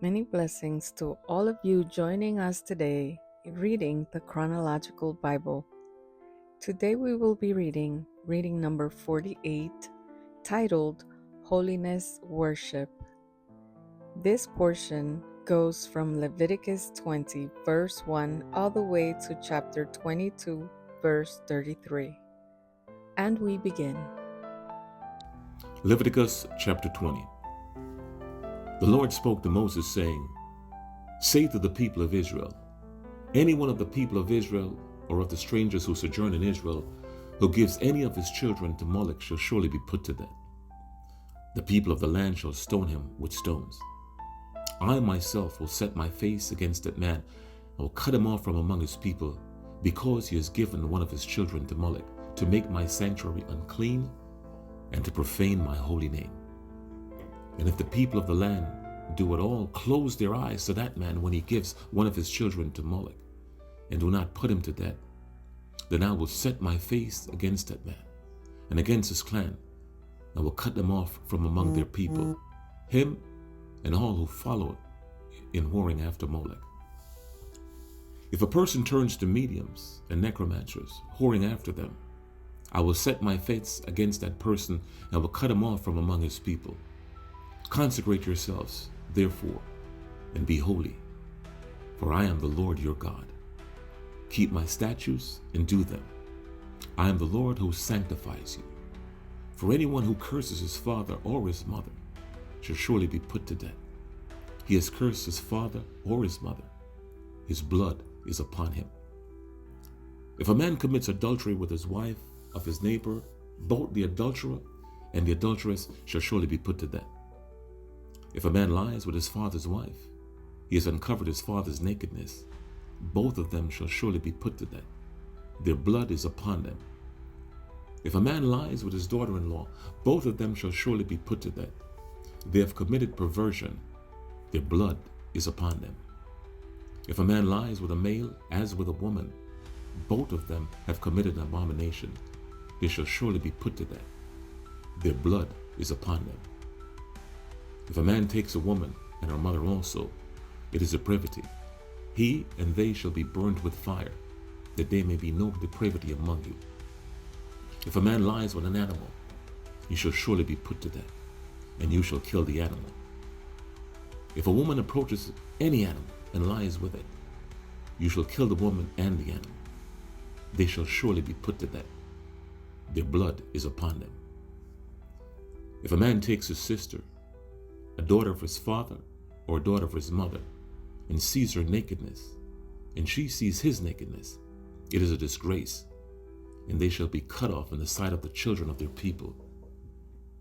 Many blessings to all of you joining us today reading the Chronological Bible. Today we will be reading number 48, titled Holiness Worship. This portion goes from Leviticus 20, verse 1, all the way to chapter 22, verse 33. And we begin. Leviticus chapter 20. The Lord spoke to Moses, saying, Say to the people of Israel, any one of the people of Israel, or of the strangers who sojourn in Israel, who gives any of his children to Moloch shall surely be put to death. The people of the land shall stone him with stones. I myself will set my face against that man, and will cut him off from among his people, because he has given one of his children to Moloch, to make my sanctuary unclean, and to profane my holy name. And if the people of the land do at all close their eyes to that man when he gives one of his children to Moloch, and do not put him to death, then I will set my face against that man, and against his clan, and will cut them off from among their people, him and all who follow in whoring after Moloch. If a person turns to mediums and necromancers, whoring after them, I will set my face against that person, and will cut him off from among his people. Consecrate yourselves, therefore, and be holy, for I am the Lord your God. Keep my statutes and do them. I am the Lord who sanctifies you. For anyone who curses his father or his mother shall surely be put to death. He has cursed his father or his mother. His blood is upon him. If a man commits adultery with his wife of his neighbor, both the adulterer and the adulteress shall surely be put to death. If a man lies with his father's wife, he has uncovered his father's nakedness. Both of them shall surely be put to death. Their blood is upon them. If a man lies with his daughter-in-law, both of them shall surely be put to death. They have committed perversion. Their blood is upon them. If a man lies with a male as with a woman, both of them have committed an abomination. They shall surely be put to death. Their blood is upon them. If a man takes a woman and her mother also, it is depravity. He and they shall be burned with fire, that there may be no depravity among you. If a man lies with an animal, he shall surely be put to death, and you shall kill the animal. If a woman approaches any animal and lies with it, you shall kill the woman and the animal. They shall surely be put to death. Their blood is upon them. If a man takes his sister, a daughter of his father or a daughter of his mother, and sees her nakedness, and she sees his nakedness, it is a disgrace, and they shall be cut off in the sight of the children of their people.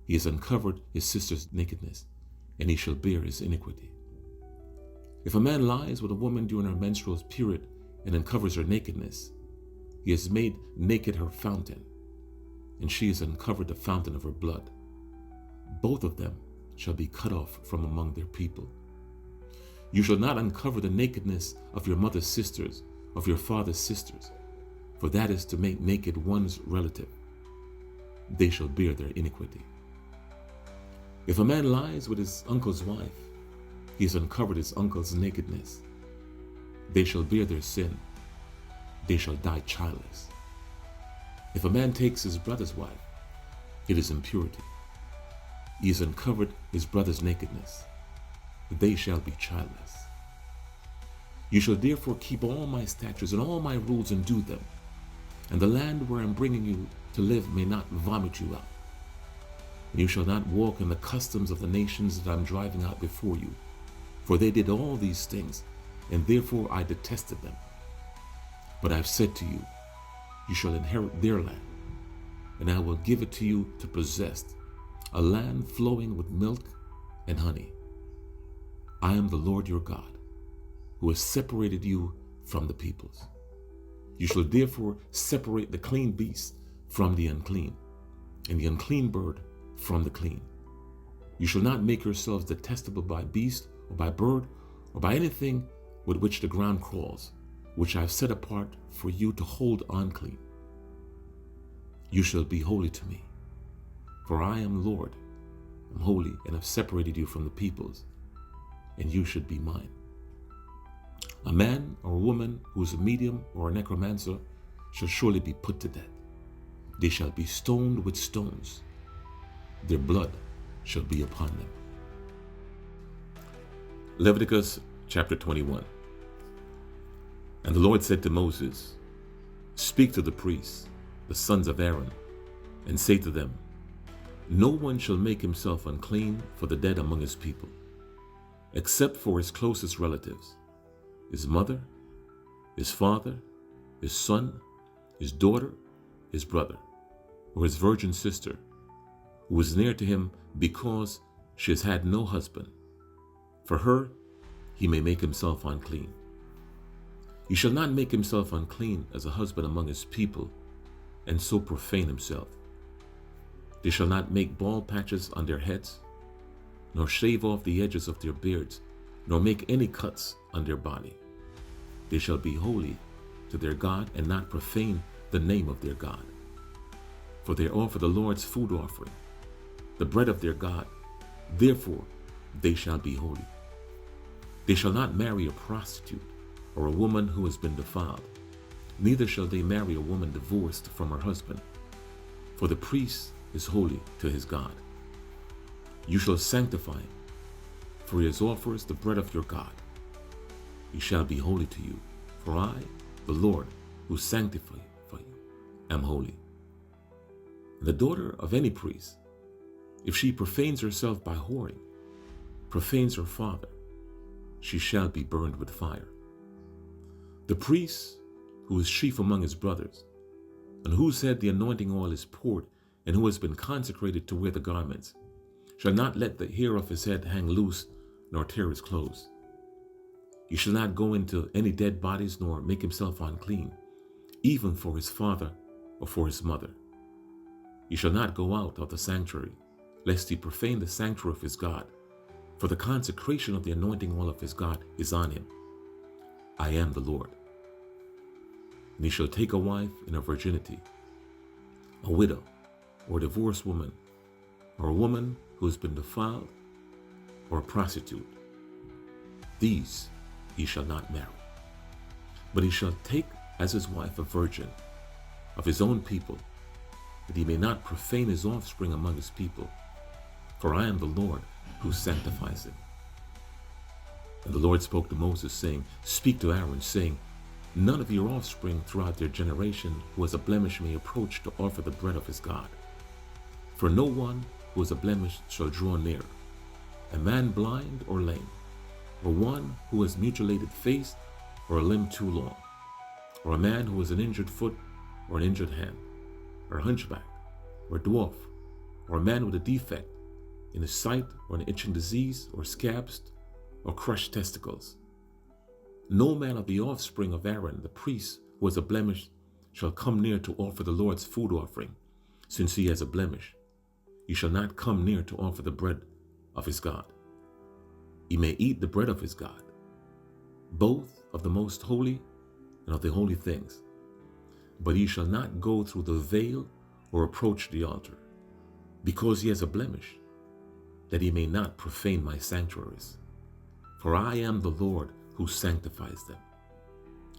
He has uncovered his sister's nakedness, and he shall bear his iniquity. If a man lies with a woman during her menstrual period and uncovers her nakedness, he has made naked her fountain, and she has uncovered the fountain of her blood. Both of them shall be cut off from among their people. You shall not uncover the nakedness of your mother's sisters, of your father's sisters, for that is to make naked one's relative. They shall bear their iniquity. If a man lies with his uncle's wife, he has uncovered his uncle's nakedness. They shall bear their sin. They shall die childless. If a man takes his brother's wife, it is impurity. He has uncovered his brother's nakedness. They shall be childless. You shall therefore keep all my statutes and all my rules and do them, and the land where I am bringing you to live may not vomit you out. And you shall not walk in the customs of the nations that I am driving out before you, for they did all these things, and therefore I detested them. But I have said to you, you shall inherit their land, and I will give it to you to possess, a land flowing with milk and honey. I am the Lord your God, who has separated you from the peoples. You shall therefore separate the clean beast from the unclean, and the unclean bird from the clean. You shall not make yourselves detestable by beast, or by bird, or by anything with which the ground crawls, which I have set apart for you to hold unclean. You shall be holy to me, for I am Lord, am holy, and have separated you from the peoples, and you should be mine. A man or a woman who is a medium or a necromancer shall surely be put to death. They shall be stoned with stones. Their blood shall be upon them. Leviticus chapter 21. And the Lord said to Moses, Speak to the priests, the sons of Aaron, and say to them, No one shall make himself unclean for the dead among his people, except for his closest relatives, his mother, his father, his son, his daughter, his brother, or his virgin sister, who is near to him because she has had no husband. For her he may make himself unclean. He shall not make himself unclean as a husband among his people, and so profane himself. They shall not make bald patches on their heads, nor shave off the edges of their beards, nor make any cuts on their body. They shall be holy to their God, and not profane the name of their God. For they offer the Lord's food offering, the bread of their God. Therefore they shall be holy. They shall not marry a prostitute or a woman who has been defiled, neither shall they marry a woman divorced from her husband. For the priest is holy to his God. You shall sanctify him, for he has offers the bread of your God. He shall be holy to you, for I, the Lord, who sanctify you, am holy. And the daughter of any priest, if she profanes herself by whoring, profanes her father, she shall be burned with fire. The priest, who is chief among his brothers, on whose head the anointing oil is poured, and who has been consecrated to wear the garments, shall not let the hair of his head hang loose, nor tear his clothes. He shall not go into any dead bodies, nor make himself unclean, even for his father or for his mother. He shall not go out of the sanctuary, lest he profane the sanctuary of his God, for the consecration of the anointing oil of his God is on him. I am the Lord. And he shall take a wife in her virginity, a widow, or a divorced woman, or a woman who has been defiled, or a prostitute. These he shall not marry. But he shall take as his wife a virgin of his own people, that he may not profane his offspring among his people. For I am the Lord who sanctifies him. And the Lord spoke to Moses, saying, Speak to Aaron, saying, None of your offspring throughout their generation who has a blemish may approach to offer the bread of his God. For no one who has a blemish shall draw near, a man blind or lame, or one who has mutilated face or a limb too long, or a man who has an injured foot or an injured hand, or a hunchback, or a dwarf, or a man with a defect in his sight, or an itching disease, or scabs, or crushed testicles. No man of the offspring of Aaron, the priest, who has a blemish, shall come near to offer the Lord's food offering, since he has a blemish. He shall not come near to offer the bread of his God. He may eat the bread of his God, both of the most holy and of the holy things, but he shall not go through the veil or approach the altar, because he has a blemish, that he may not profane my sanctuaries. For I am the Lord who sanctifies them.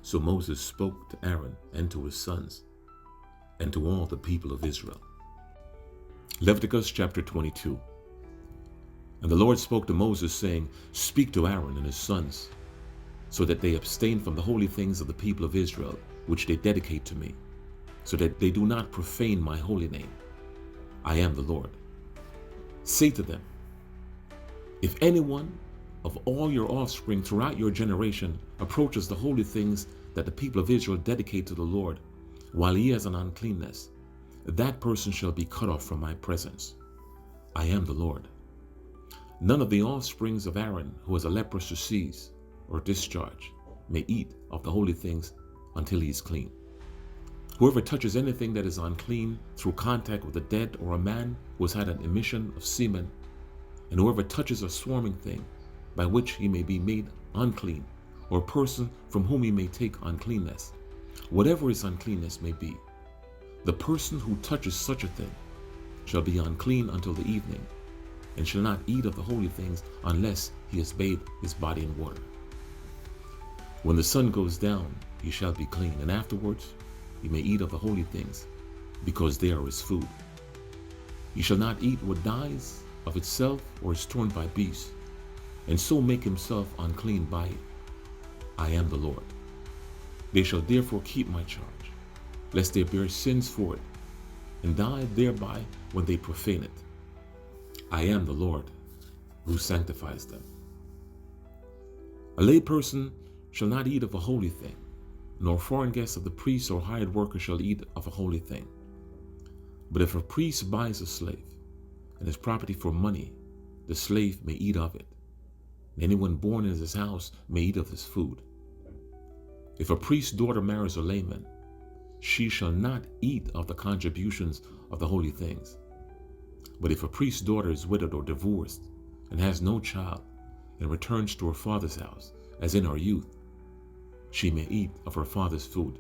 So Moses spoke to Aaron and to his sons, and to all the people of Israel. Leviticus chapter 22. And the Lord spoke to Moses, saying, Speak to Aaron and his sons, so that they abstain from the holy things of the people of Israel, which they dedicate to me, so that they do not profane my holy name. I am the Lord. Say to them, If anyone of all your offspring throughout your generation approaches the holy things that the people of Israel dedicate to the Lord, while he has an uncleanness, that person shall be cut off from my presence. I am the Lord. None of the offsprings of Aaron who has a leprous disease or discharge may eat of the holy things until he is clean. Whoever touches anything that is unclean through contact with a dead or a man who has had an emission of semen, and whoever touches a swarming thing by which he may be made unclean, or a person from whom he may take uncleanness, whatever his uncleanness may be, the person who touches such a thing shall be unclean until the evening, and shall not eat of the holy things unless he has bathed his body in water. When the sun goes down, he shall be clean, and afterwards he may eat of the holy things, because they are his food. He shall not eat what dies of itself or is torn by beasts, and so make himself unclean by it. I am the Lord. They shall therefore keep my charge, lest they bear sins for it, and die thereby when they profane it. I am the Lord who sanctifies them. A lay person shall not eat of a holy thing, nor foreign guest of the priest or hired worker shall eat of a holy thing. But if a priest buys a slave, and his property for money, the slave may eat of it, and anyone born in his house may eat of his food. If a priest's daughter marries a layman, she shall not eat of the contributions of the holy things. But if a priest's daughter is widowed or divorced, and has no child, and returns to her father's house, as in her youth, she may eat of her father's food,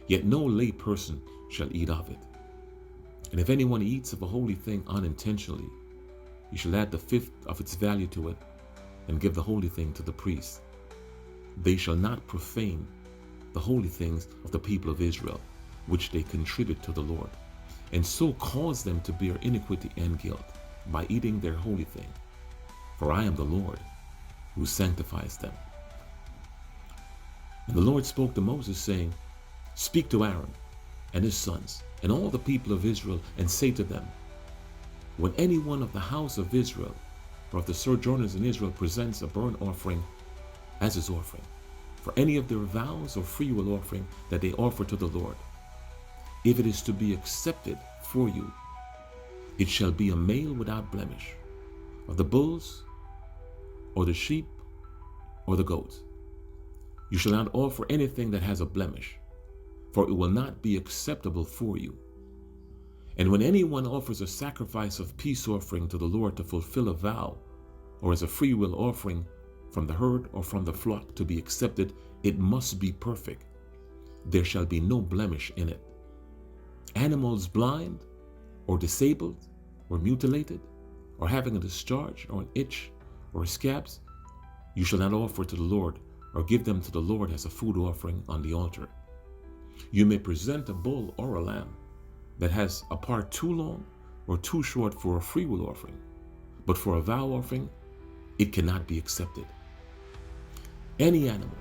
yet no lay person shall eat of it. And if anyone eats of a holy thing unintentionally, he shall add the fifth of its value to it, and give the holy thing to the priest. They shall not profane the holy things of the people of Israel, which they contribute to the Lord, and so cause them to bear iniquity and guilt by eating their holy thing. For I am the Lord who sanctifies them. And the Lord spoke to Moses, saying, Speak to Aaron and his sons and all the people of Israel, and say to them, When anyone of the house of Israel or of the sojourners in Israel presents a burnt offering as his offering, for any of their vows or freewill offering that they offer to the Lord, if it is to be accepted for you, it shall be a male without blemish, of the bulls, or the sheep, or the goats. You shall not offer anything that has a blemish, for it will not be acceptable for you. And when anyone offers a sacrifice of peace offering to the Lord to fulfill a vow, or as a freewill offering from the herd or from the flock to be accepted, it must be perfect. There shall be no blemish in it. Animals blind, or disabled, or mutilated, or having a discharge, or an itch, or scabs, you shall not offer to the Lord, or give them to the Lord as a food offering on the altar. You may present a bull or a lamb that has a part too long or too short for a freewill offering, but for a vow offering, it cannot be accepted. Any animal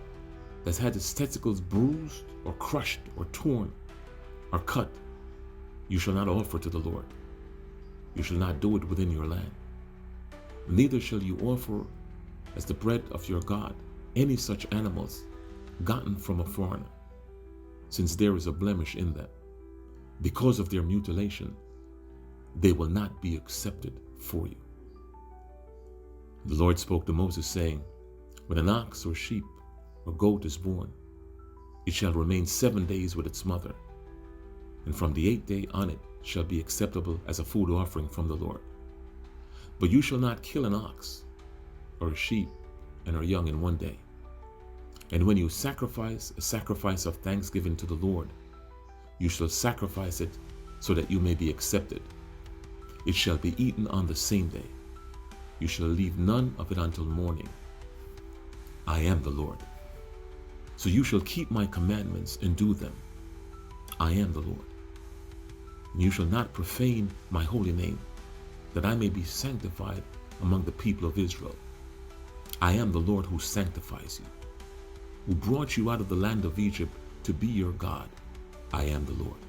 that's had its testicles bruised or crushed or torn or cut, you shall not offer to the Lord. You shall not do it within your land. Neither shall you offer as the bread of your God any such animals gotten from a foreigner, since there is a blemish in them. Because of their mutilation, they will not be accepted for you. The Lord spoke to Moses, saying, When an ox or sheep or goat is born, it shall remain 7 days with its mother, and from the 8th day on it shall be acceptable as a food offering from the Lord. But you shall not kill an ox or a sheep and her young in 1 day. And when you sacrifice a sacrifice of thanksgiving to the Lord, you shall sacrifice it so that you may be accepted. It shall be eaten on the same day. You shall leave none of it until morning. I am the Lord. So you shall keep my commandments and do them. I am the Lord. And you shall not profane my holy name, that I may be sanctified among the people of Israel. I am the Lord who sanctifies you, who brought you out of the land of Egypt to be your God. I am the Lord.